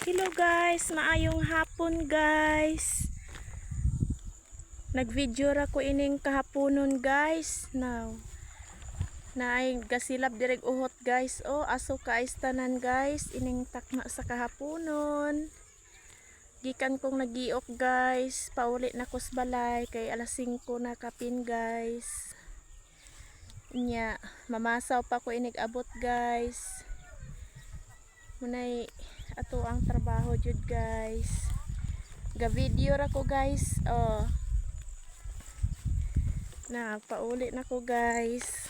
Hello guys, maayong hapon guys. Nagvideo ra ko ining kahaponon guys. Now, naay gasilab direk uhot guys. Oh, aso kaayos tanan guys. Ining takma sa kahaponon. Gikan kong nagiok guys. Paulit na ko sa balay kay alas 5 na kapin guys. Nya, mamasaw pa ko inig abot guys. Munay ato ang trabaho jud guys. Ga video ra ko guys. Oh. Na pauli na ko guys.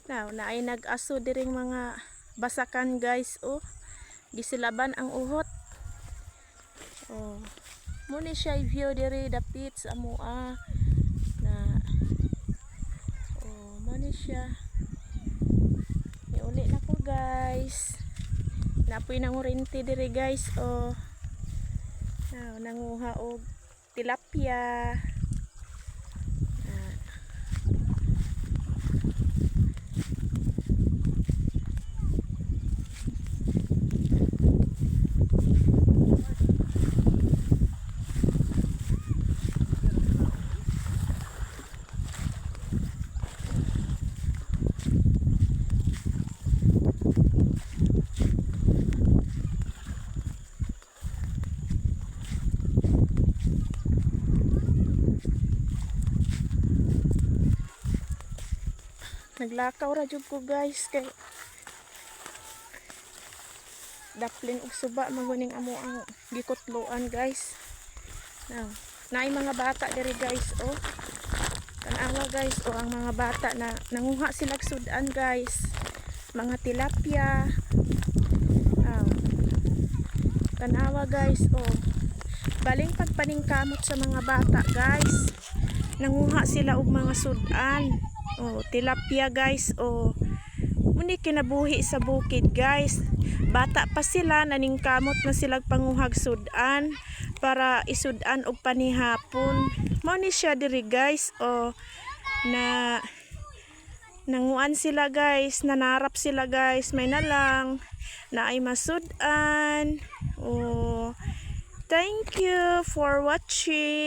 Now naay nag-aso diring mga basakan guys. Oh. Gisilaban ang uhot. Oh. Muni siya view diri dapit sa amoa na oh, muni siya. Iuli na ko guys. Napoy nang orinti diri guys. Oh. Now, nanguha og tilapia. Naglakaw ra jud ko guys kay daplin og suba maguning amo ang gikutloan guys. Now, naay mga bata diri guys. Oh. Tanawa guys, oh, ang mga bata na nanguha sila sudan guys. Mga tilapia. Tanawa guys, oh. Baling pagpaningkamot sa mga bata guys. Nanguha sila og mga sudan. Oh, tilapia guys. Oh. Muni kinabuhi sa bukid guys. Bata pa sila, naningkamot na sila panguhag sudan para isudan og panihapon. Mao ni siya diri guys. Oh, na nanguan sila guys, nanarap sila guys. May na lang na ay masudan. Oh, thank you for watching.